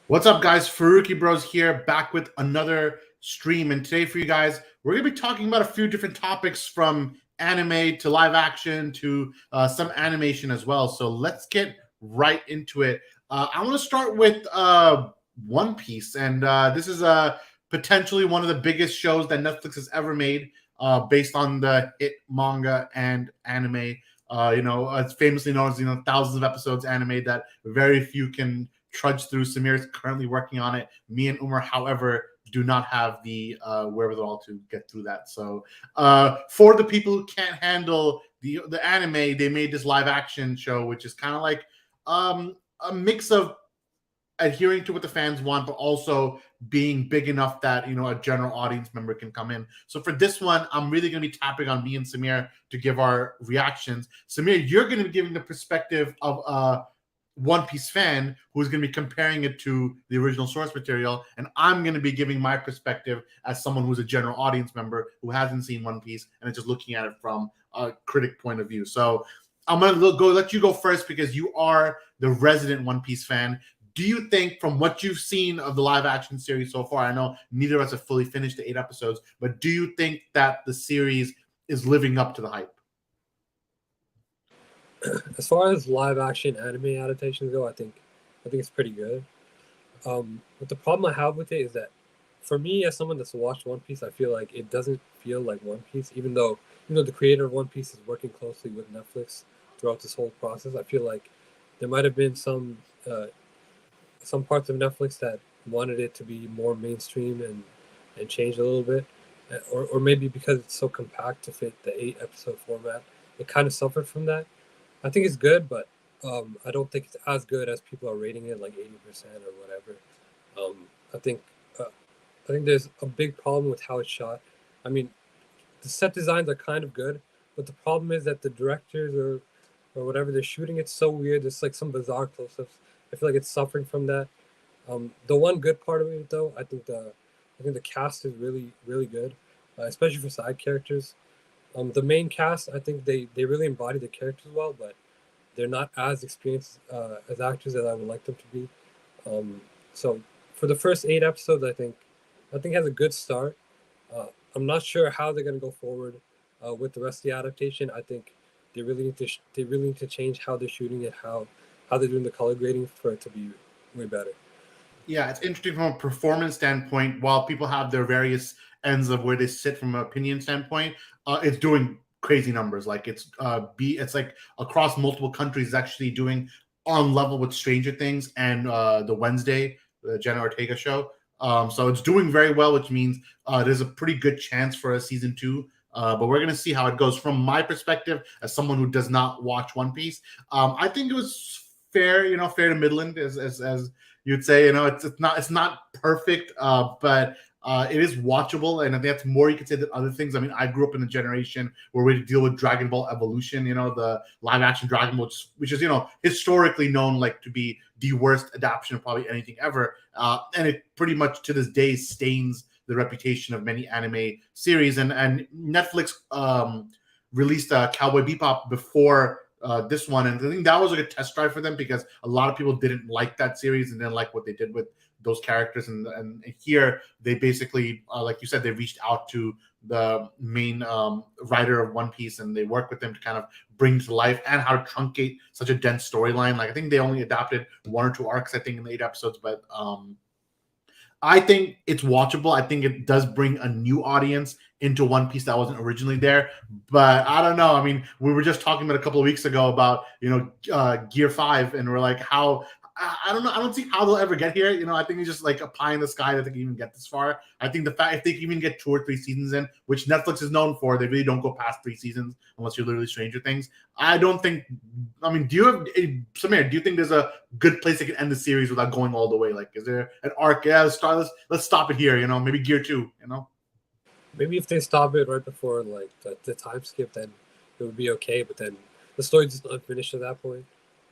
What's up, guys? Farooqi Bros here, back with another stream. And today, for you guys, we're going to be talking about a few different topics from anime to live action to some animation as well. So let's get right into it. I want to start with One Piece. And this is potentially one of the biggest shows that Netflix has ever made based on the hit manga and anime. It's famously known as, thousands of episodes anime that very few can trudge through. Samir is currently working on it. Me and Umar, however, do not have the wherewithal to get through that. So for the people who can't handle the anime, they made this live action show, which is kind of like a mix of adhering to what the fans want, but also being big enough that a general audience member can come in. So for this one, I'm really going to be tapping on me and Samir to give our reactions. Samir, you're going to be giving the perspective of One Piece fan who's going to be comparing it to the original source material, and I'm going to be giving my perspective as someone who's a general audience member who hasn't seen One Piece and is just looking at it from a critic point of view. So I'm going to let you go first because you are the resident One Piece fan. Do you think, from what you've seen of the live action series so far, I know neither of us have fully finished the 8 episodes, but do you think that the series is living up to the hype? As far as live action anime adaptations go, I think it's pretty good. But the problem I have with it is that, for me, as someone that's watched One Piece, I feel like it doesn't feel like One Piece, even though the creator of One Piece is working closely with Netflix throughout this whole process. I feel like there might have been some parts of Netflix that wanted it to be more mainstream and change a little bit, or maybe because it's so compact to fit the 8 episode format, it kind of suffered from that. I think it's good, but I don't think it's as good as people are rating it, like 80% or whatever. I think there's a big problem with how it's shot. I mean, the set designs are kind of good, but the problem is that the directors or whatever they're shooting, it's so weird. There's like some bizarre close-ups. I feel like it's suffering from that. The one good part of it, though, I think the cast is really, really good, especially for side characters. The main cast, I think they really embody the characters well, but they're not as experienced as actors as I would like them to be. So for the first 8 episodes, I think has a good start. I'm not sure how they're going to go forward with the rest of the adaptation. I think they really need to change how they're shooting it, how they're doing the color grading for it to be way better. Yeah, it's interesting from a performance standpoint. While people have their various ends of where they sit from an opinion standpoint, it's doing crazy numbers. Like it's like across multiple countries, it's actually doing on level with Stranger Things and the Wednesday, the Jenna Ortega show. So it's doing very well, which means there's a pretty good chance for a season 2. But we're gonna see how it goes. From my perspective, as someone who does not watch One Piece, I think it was fair, fair to Midland, as you'd say. It's not perfect, but it is watchable, and I think that's more you could say than other things. I mean, I grew up in a generation where we deal with Dragon Ball Evolution, the live action Dragon Ball, which is historically known like to be the worst adaptation of probably anything ever, and it pretty much to this day stains the reputation of many anime series. And Netflix released Cowboy Bebop before this one, and I think that was like a test drive for them because a lot of people didn't like that series and didn't like what they did with those characters. And here they basically, like you said, they reached out to the main writer of One Piece, and they worked with them to kind of bring to life and how to truncate such a dense storyline. Like I think they only adapted 1 or 2 arcs, I think, in the 8 episodes, but I think it's watchable. I think it does bring a new audience into One Piece that wasn't originally there. But I don't know. I mean, we were just talking about a couple of weeks ago about, Gear 5, and we're like, I don't know. I don't see how they'll ever get here. I think it's just like a pie in the sky that they can even get this far. I think the fact if they can even get 2 or 3 seasons in, which Netflix is known for, they really don't go past 3 seasons unless you're literally Stranger Things. I don't think. I mean, Samir? Do you think there's a good place they can end the series without going all the way? Like, is there an arc? Yeah, let's stop it here. Maybe Gear 2. Maybe if they stop it right before like the time skip, then it would be okay. But then the story's just unfinished at that point.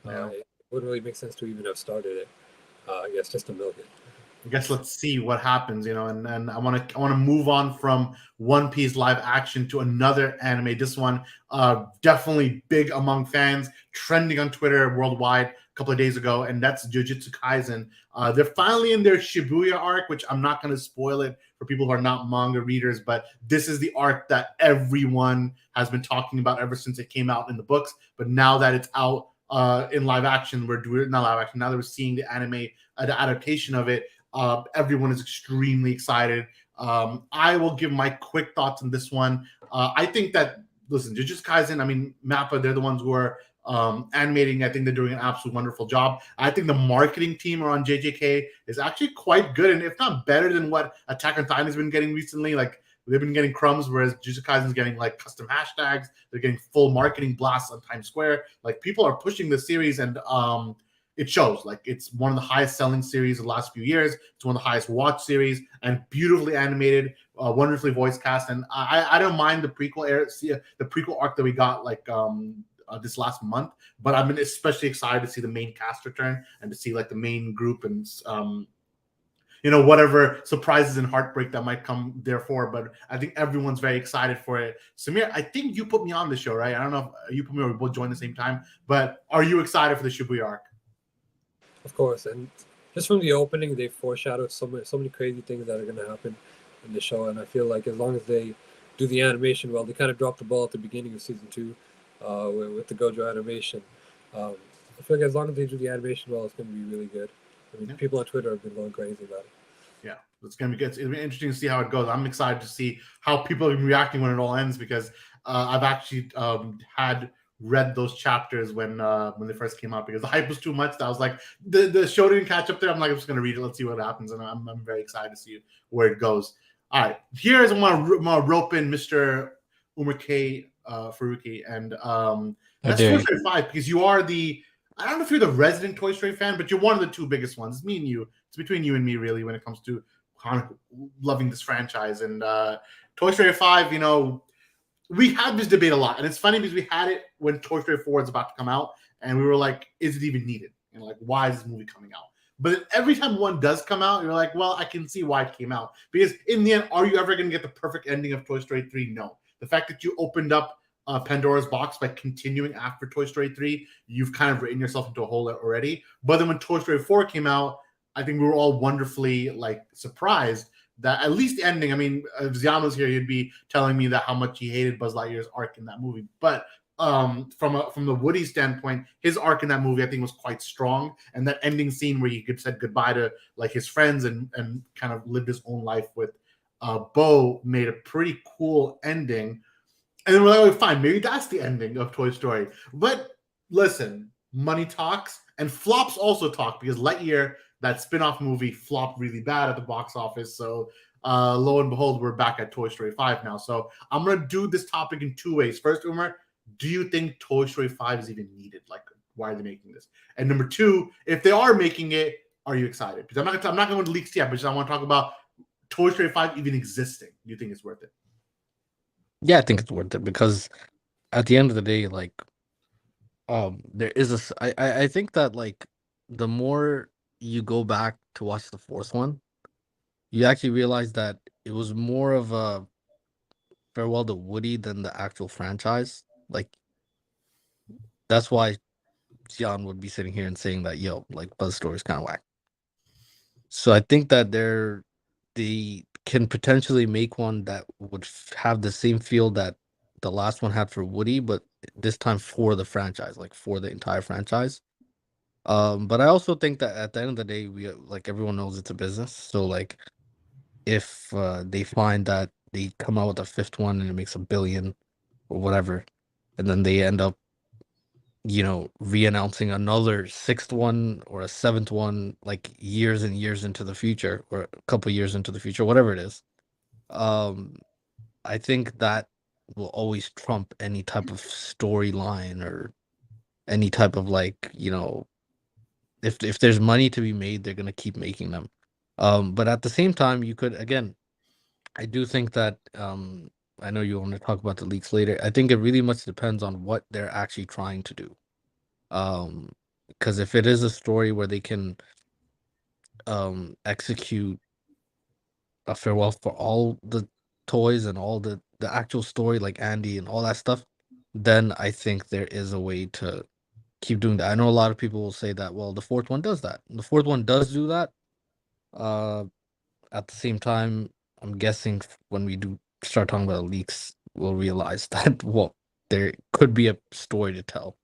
Yeah. It wouldn't really make sense to even have started it. I guess just to milk it. I guess let's see what happens, and I want to move on from One Piece live action to another anime. This one definitely big among fans, trending on Twitter worldwide. couple of days ago, and that's Jujutsu Kaisen. They're finally in their Shibuya arc, which I'm not going to spoil it for people who are not manga readers, but this is the arc that everyone has been talking about ever since it came out in the books. But now that it's out in live action, we're doing not live action. Now that we're seeing the anime, the adaptation of it, everyone is extremely excited. I will give my quick thoughts on this one. I think that listen, Jujutsu Kaisen. I mean, Mappa. They're the ones who are animating. I think they're doing an absolute wonderful job. I think the marketing team around JJK is actually quite good, and if not better than what Attack on Titan has been getting recently. Like they've been getting crumbs, whereas Jujutsu Kaisen is getting like custom hashtags. They're getting full marketing blasts on Times Square. Like people are pushing the series, and it shows. Like it's one of the highest selling series of the last few years. It's one of the highest watched series, and beautifully animated, wonderfully voice cast. And I don't mind the prequel arc that we got like this last month, but I'm especially excited to see the main cast return and to see like the main group and whatever surprises and heartbreak that might come therefore. But I think everyone's very excited for it. Samir, I think you put me on the show, right? I don't know if you put me or we both joined at the same time, but are you excited for the Shibuya arc? Of course, and just from the opening, they foreshadowed so many crazy things that are going to happen in the show, and I feel like as long as they do the animation well, they kind of dropped the ball at the beginning of season 2 with the Gojo animation. I feel like as long as they do the animation well, it's going to be really good. I mean, people on Twitter have been going crazy about it. Yeah, it's going to be good. It'll be interesting to see how it goes. I'm excited to see how people are reacting when it all ends because I've actually had read those chapters when they first came out because the hype was too much. I was like, the show didn't catch up there. I'm like, I'm just gonna read it. Let's see what happens, and I'm very excited to see where it goes. All right, here's my rope in Mr. Umar K. Farooqi, and that's Toy Story 5 because you are the. I don't know if you're the resident Toy Story fan, but you're one of the two biggest ones. It's me and you. It's between you and me, really, when it comes to loving this franchise. And Toy Story 5, we had this debate a lot, and it's funny because we had it when Toy Story 4 is about to come out, and we were like, is it even needed? And like, why is this movie coming out? But every time one does come out, you're like, well, I can see why it came out. Because in the end, are you ever going to get the perfect ending of Toy Story 3? No. The fact that you opened up Pandora's box by continuing after Toy Story 3, you've kind of written yourself into a hole already. But then when Toy Story 4 came out, I think we were all wonderfully surprised that at least the ending. I mean, if Ziano's here, he'd be telling me that how much he hated Buzz Lightyear's arc in that movie. But from the Woody standpoint, his arc in that movie I think was quite strong, and that ending scene where he said goodbye to like his friends and kind of lived his own life with Bo made a pretty cool ending. And then we're like, oh, fine, maybe that's the ending of Toy Story. But listen, money talks, and flops also talk because Lightyear, that spin-off movie, flopped really bad at the box office. So lo and behold, we're back at Toy Story 5 now. So I'm going to do this topic in two ways. First, Umar, do you think Toy Story 5 is even needed? Like, why are they making this? And number two, if they are making it, are you excited? Because I'm not going to go into leaks yet, but I want to talk about Toy Story 5 even existing. Do you think it's worth it? Yeah, I think it's worth it because at the end of the day, there is I think that the more you go back to watch the fourth one, you actually realize that it was more of a farewell to Woody than the actual franchise. Like that's why Jan would be sitting here and saying that Buzz Story is kind of whack. So I think that they can potentially make one that would have the same feel that the last one had for Woody, but this time for the franchise, like for the entire franchise. But I also think that at the end of the day, we everyone knows it's a business. So if they find that they come out with a fifth one and it makes $1 billion or whatever, and then they end up, re-announcing another sixth one or a seventh one, years and years into the future, or a couple years into the future, whatever it is. I think that will always trump any type of storyline or any type of if there's money to be made, they're gonna keep making them. But at the same time, you could again, I do think that I know you want to talk about the leaks later. I think it really much depends on what they're actually trying to do. Because if it is a story where they can execute a farewell for all the toys and all the actual story, like Andy and all that stuff, then I think there is a way to keep doing that. I know a lot of people will say that, well, the fourth one does that. The fourth one does do that. At the same time, I'm guessing when we do start talking about leaks, we'll realize that, well, there could be a story to tell.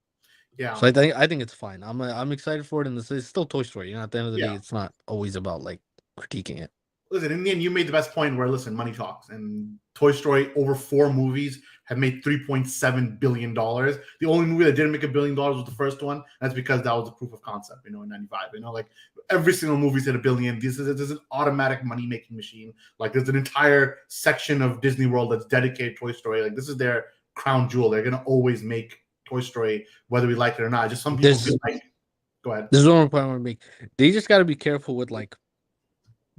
Yeah. So I think it's fine. I'm excited for it, and it's still Toy Story. You know, at the end of the day, it's not always about like critiquing it. Listen, in the end, you made the best point where, listen, money talks. And Toy Story, over 4 movies, have made $3.7 billion. The only movie that didn't make $1 billion was the first one. That's because that was a proof of concept, in 95. Like every single movie's hit $1 billion. This is an automatic money-making machine. Like there's an entire section of Disney World that's dedicated to Toy Story. Like this is their crown jewel. They're going to always make Toy Story, whether we like it or not. Just some people feel like, go ahead. This is one more point I want to make. They just got to be careful with like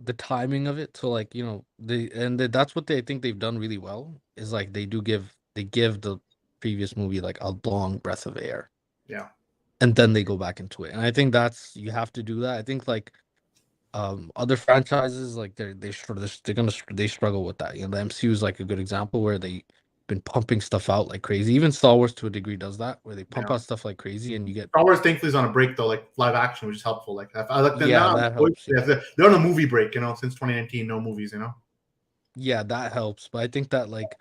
the timing of it. So like, that's what I think they've done really well is like they give the previous movie like a long breath of air. Yeah. And then they go back into it. And I think you have to do that. I think like other franchises like they struggle with that. The MCU is like a good example where they've been pumping stuff out like crazy. Even Star Wars to a degree does that, where they pump out stuff like crazy, and you get Star Wars thankfully is on a break though, like live action, which is helpful. Like I like them now. That helps. They're on a movie break, since 2019, no movies, Yeah, that helps. But I think that like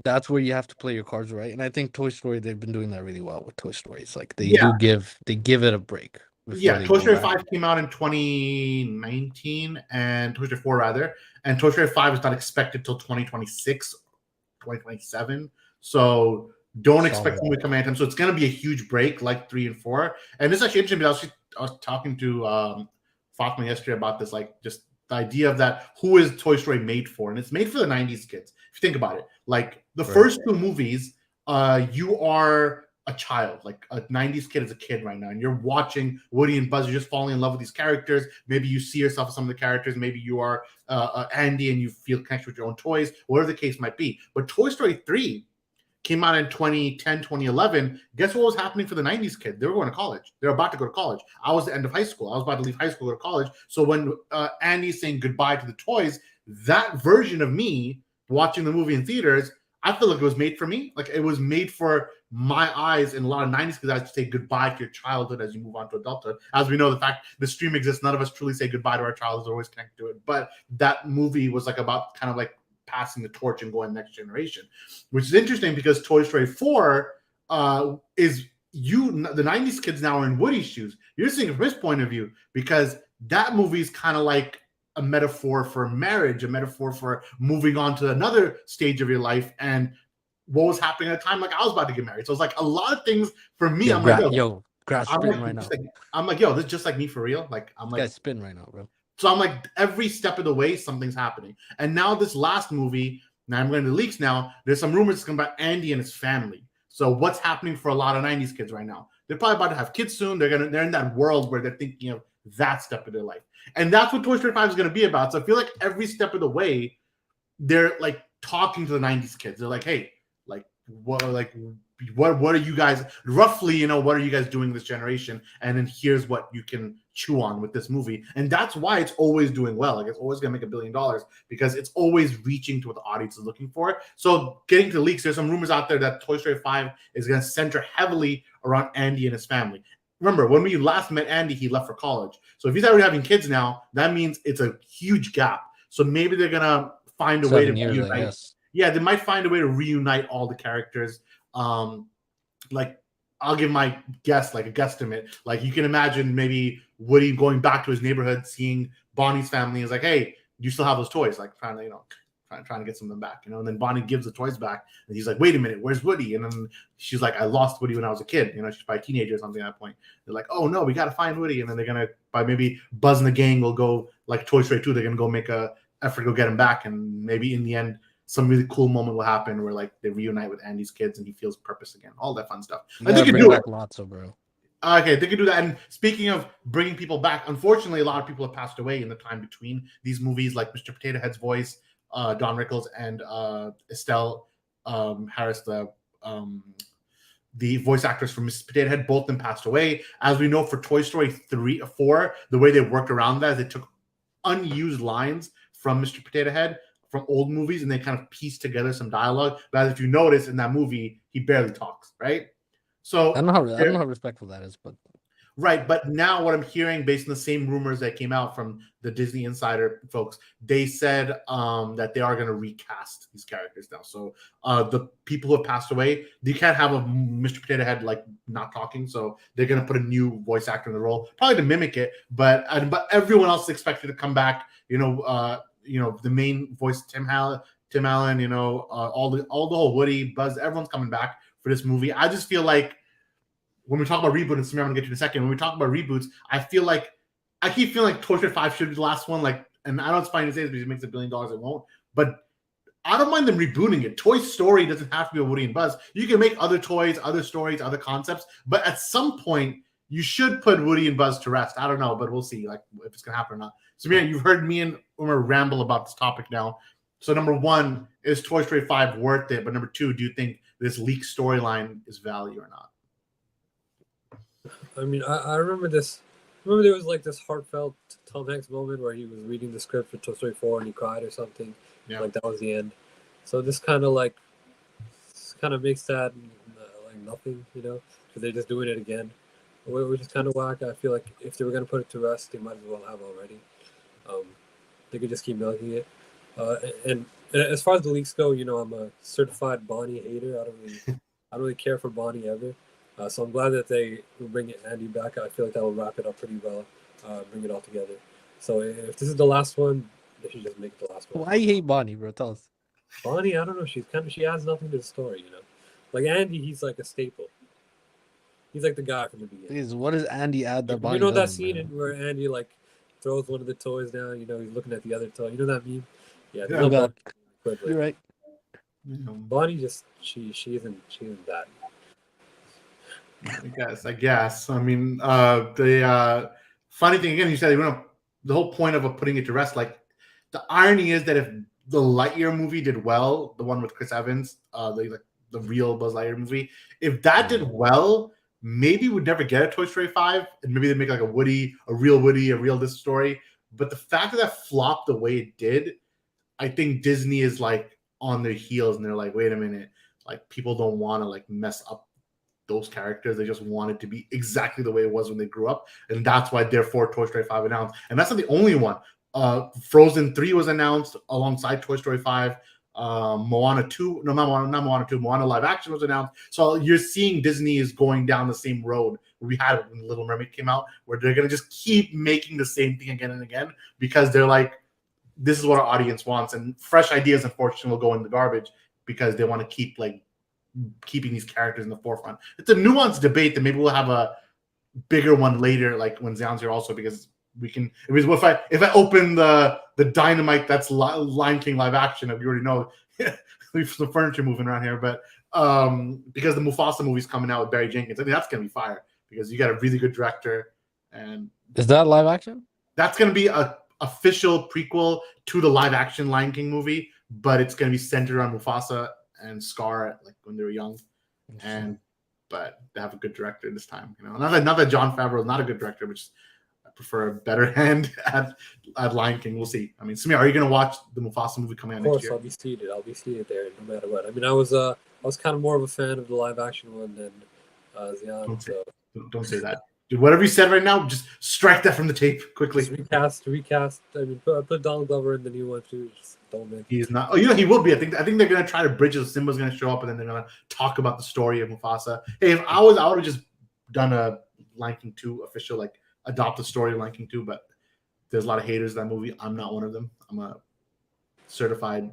that's where you have to play your cards right. And I think Toy Story, they've been doing that really well with Toy Story. It's like they give it a break. Yeah, Toy Story 5 came out in 2019, and Toy Story 4 rather, and Toy Story 5 is not expected till 2026, 2027. So don't expect them to come anytime. So it's going to be a huge break, like 3 and 4. And this is actually interesting because I was talking to Fatima yesterday about this, like just the idea of that. Who is Toy Story made for? And it's made for the 90s kids. If you think about it, like the first 2 movies, you are a child, like a 90s kid is a kid right now, and you're watching Woody and Buzz, you're just falling in love with these characters. Maybe you see yourself as some of the characters, maybe you are Andy and you feel connected with your own toys, whatever the case might be. But Toy Story 3 came out in 2010, 2011. Guess what was happening for the 90s kid? They were going to college. They're about to go to college. I was at the end of high school. I was about to leave high school, go to college. So when Andy's saying goodbye to the toys, that version of me watching the movie in theaters, I feel like it was made for me. Like it was made for my eyes in a lot of 90s because I had to say goodbye to your childhood as you move on to adulthood. As we know, the fact the stream exists, none of us truly say goodbye to our childhood, always connected to it. But that movie was like about kind of like passing the torch and going next generation, which is interesting because Toy Story 4 is the 90s kids now are in Woody's shoes. You're seeing it from his point of view because that movie is kind of like a metaphor for marriage, a metaphor for moving on to another stage of your life and what was happening at a time like I was about to get married. So it's like a lot of things for me. I'm like, yo, this is just like me for real. Like I'm like spin right now, bro. So I'm like every step of the way, something's happening. And now this last movie, now I'm going to the leaks now. There's some rumors coming about Andy and his family. So what's happening for a lot of 90s kids right now? They're probably about to have kids soon. They're in that world where they're thinking of that step of their life. And that's what Toy Story 5 is going to be about. So I feel like every step of the way, they're like talking to the 90s kids. They're like, hey, what are you guys roughly, what are you guys doing this generation? And then here's what you can chew on with this movie. And that's why it's always doing well. Like it's always going to make $1 billion because it's always reaching to what the audience is looking for. So getting to leaks, there's some rumors out there that Toy Story 5 is going to center heavily around Andy and his family. Remember, when we last met Andy, he left for college. So if he's already having kids now, that means it's a huge gap. So maybe they're going to find a way to reunite. Yeah, they might find a way to reunite all the characters. Like I'll give my guess, like a guesstimate. Like you can imagine maybe Woody going back to his neighborhood, seeing Bonnie's family, is like, "Hey, do you still have those toys?" Like trying to get some of them back, And then Bonnie gives the toys back, and he's like, "Wait a minute, where's Woody?" And then she's like, "I lost Woody when I was a kid." She's probably a teenager or something at that point. They're like, "Oh no, we gotta find Woody," and then they're gonna by maybe Buzz and the gang will go like Toy Story 2. They're gonna go make a effort to go get him back, and maybe in the end, some really cool moment will happen where like they reunite with Andy's kids and he feels purpose again. All that fun stuff. I think bring back Lotso, bro. Okay, they could do that. And speaking of bringing people back, unfortunately, a lot of people have passed away in the time between these movies, like Mr. Potato Head's voice, Don Rickles, and Estelle Harris, the voice actress for Mrs. Potato Head. Both of them passed away. As we know, for Toy Story 3 or 4, the way they worked around that is they took unused lines from Mr. Potato Head from old movies, and they kind of piece together some dialogue. But if you notice in that movie, he barely talks, right? So I don't know how respectful that is, but right, but now what I'm hearing, based on the same rumors that came out from the Disney Insider folks, they said that they are going to recast these characters now. So the people who have passed away, you can't have a Mr. Potato Head like not talking. So they're going to put a new voice actor in the role, probably to mimic it. But everyone else is expected to come back. The main voice, Tim Allen. All the whole Woody, Buzz, everyone's coming back for this movie. I just feel like, when we talk about reboot, and I'm going to get to in a second, when we talk about reboots, I keep feeling like Toy Story 5 should be the last one. Like, and I know it's fine to say this because it makes $1 billion, it won't. But I don't mind them rebooting it. Toy Story doesn't have to be a Woody and Buzz. You can make other toys, other stories, other concepts. But at some point, you should put Woody and Buzz to rest. I don't know, but we'll see like if it's going to happen or not. So, man, you've heard me and Umar ramble about this topic now. So, number one, is Toy Story 5 worth it? But number two, do you think this leaked storyline is value or not? I mean, I remember this. Remember there was like this heartfelt Tom Hanks moment where he was reading the script for Toy Story 4 and he cried or something. Yeah. Like that was the end. So this kind of makes that like nothing, because they're just doing it again, which is kind of whack. I feel like if they were gonna put it to rest, they might as well have already. They could just keep milking it. And as far as the leaks go, I'm a certified Bonnie hater. I don't really care for Bonnie ever. So I'm glad that they will bring Andy back. I feel like that will wrap it up pretty well, bring it all together. So if this is the last one, they should just make it the last one. Why you hate Bonnie, bro? Tell us. Bonnie, I don't know. She adds nothing to the story, Like Andy, he's like a staple. He's like the guy from the beginning. What does Andy add that Bonnie that doesn't, scene where Andy like throws one of the toys down? He's looking at the other toy. You know that meme? Yeah. You're right. Bonnie just she isn't that. I guess. I mean, the funny thing again, you said the whole point of putting it to rest. Like, the irony is that if the Lightyear movie did well, the one with Chris Evans, the real Buzz Lightyear movie, if that did well, maybe we'd never get a Toy Story 5, and maybe they'd make like a real this story. But the fact that flopped the way it did, I think Disney is like on their heels, and they're like, wait a minute, like people don't want to like mess up those characters. They just want it to be exactly the way it was when they grew up, and that's why therefore Toy Story 5 announced. And that's not the only one. Frozen 3 was announced alongside Toy Story 5. Moana 2, no, not Moana 2, Moana live action was announced. So you're seeing Disney is going down the same road we had when Little Mermaid came out, where they're going to just keep making the same thing again and again because they're like, this is what our audience wants, and fresh ideas unfortunately will go in the garbage because they want to keep like keeping these characters in the forefront. It's a nuanced debate that maybe we'll have a bigger one later, like when Zion's here also, because we can. If I open the Dynamite that's Lion King live action, we already know there's some furniture moving around here, but because the Mufasa movie's coming out with Barry Jenkins, I think that's gonna be fire because you got a really good director. And is that live action? That's gonna be a official prequel to the live action Lion King movie, but it's gonna be centered around Mufasa and Scar like when they were young, but they have a good director this time. Not that Jon Favreau is not a good director, but just I prefer a better hand at Lion King. We'll see. I mean, Samir, are you going to watch the Mufasa movie coming out next year? Of course, I'll be seated there no matter what. I mean, I was kind of more of a fan of the live action one than Zion. Don't say that. Dude, whatever you said right now, just strike that from the tape quickly. Just recast. I mean, put Donald Glover in the new one too. Just don't make. He's not. Oh, he will be. I think they're gonna try to bridge it. Simba's gonna show up, and then they're gonna talk about the story of Mufasa. Hey, if I would have just done a Lion King 2 official, like adopt the story of Lion King 2. But there's a lot of haters of that movie. I'm not one of them. I'm a certified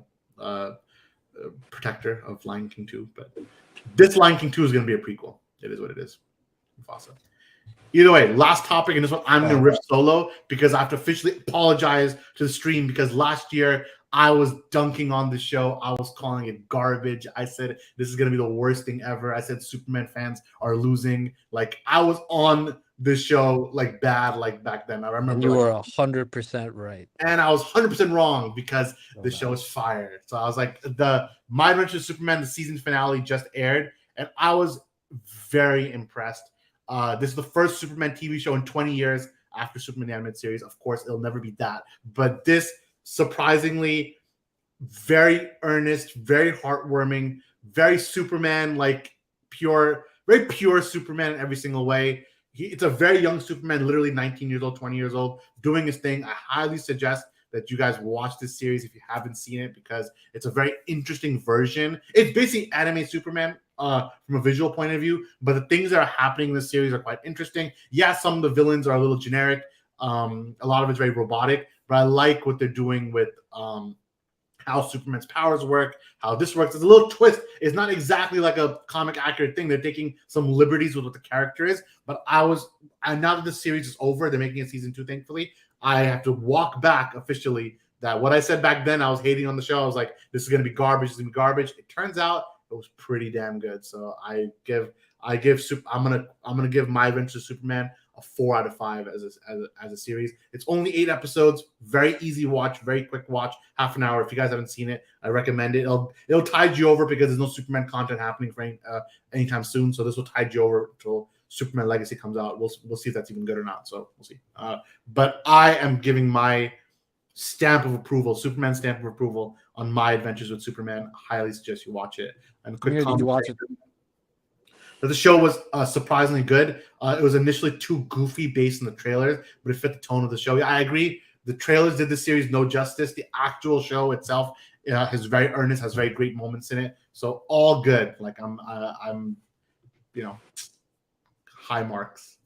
protector of Lion King 2. But this Lion King 2 is gonna be a prequel. It is what it is. Mufasa. Either way, last topic, and this one I'm going to riff solo because I have to officially apologize to the stream because last year I was dunking on the show. I was calling it garbage. I said this is going to be the worst thing ever. I said Superman fans are losing. Like I was on the show like bad like back then. I remember and you were 100% right, and I was 100% wrong because the show is fire. So I was like, My Adventures of Superman, the season finale just aired, and I was very impressed. This is the first Superman TV show in 20 years after Superman the Animated Series. Of course, it'll never be that. But this, surprisingly, very earnest, very heartwarming, very Superman, like pure very pure Superman in every single way. It's a very young Superman, literally 19 years old, 20 years old, doing his thing. I highly suggest that you guys watch this series if you haven't seen it, because it's a very interesting version. It's basically anime Superman from a visual point of view, but the things that are happening in this series are quite interesting. Yeah, some of the villains are a little generic. A lot of it's very robotic, but I like what they're doing with how Superman's powers work, how this works. It's a little twist. It's not exactly like a comic accurate thing. They're taking some liberties with what the character is. But now that the series is over, they're making a season 2, thankfully. I have to walk back officially that what I said back then, I was hating on the show. I was like, this is going to be garbage. This is going to be garbage. It turns out it was pretty damn good. So I'm gonna give My Adventures of Superman a 4 out of 5 as a series. It's only 8 episodes, very easy watch, very quick watch, half an hour. If you guys haven't seen it, I recommend it. It'll tide you over because there's no Superman content happening for anytime soon. So this will tide you over until Superman Legacy comes out. We'll see if that's even good or not. So we'll see. But I am giving my stamp of approval, Superman stamp of approval on My Adventures with Superman. I highly suggest you watch it. And quick Did you watch it? The show was surprisingly good. It was initially too goofy based on the trailers, but it fit the tone of the show. Yeah, I agree. The trailers did the series no justice. The actual show itself is very earnest, has very great moments in it. So all good. Like I'm high marks.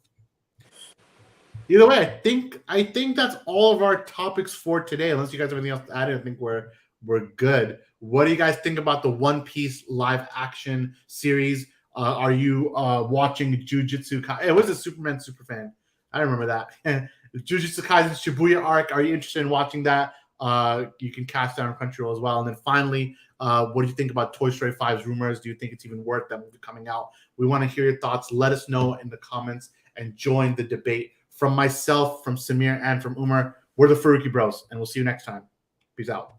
Either way, I think that's all of our topics for today. Unless you guys have anything else to add, I think we're good. What do you guys think about the One Piece live action series? Are you watching Jujutsu Kaisen? It was a Superman superfan. I remember that. Jujutsu Kaisen Shibuya Arc. Are you interested in watching that? You can cast that on Crunchyroll as well. And then finally, what do you think about Toy Story 5's rumors? Do you think it's even worth that movie coming out? We want to hear your thoughts. Let us know in the comments and join the debate. From myself, from Samir, and from Umar, we're the Farooqi Bros, and we'll see you next time. Peace out.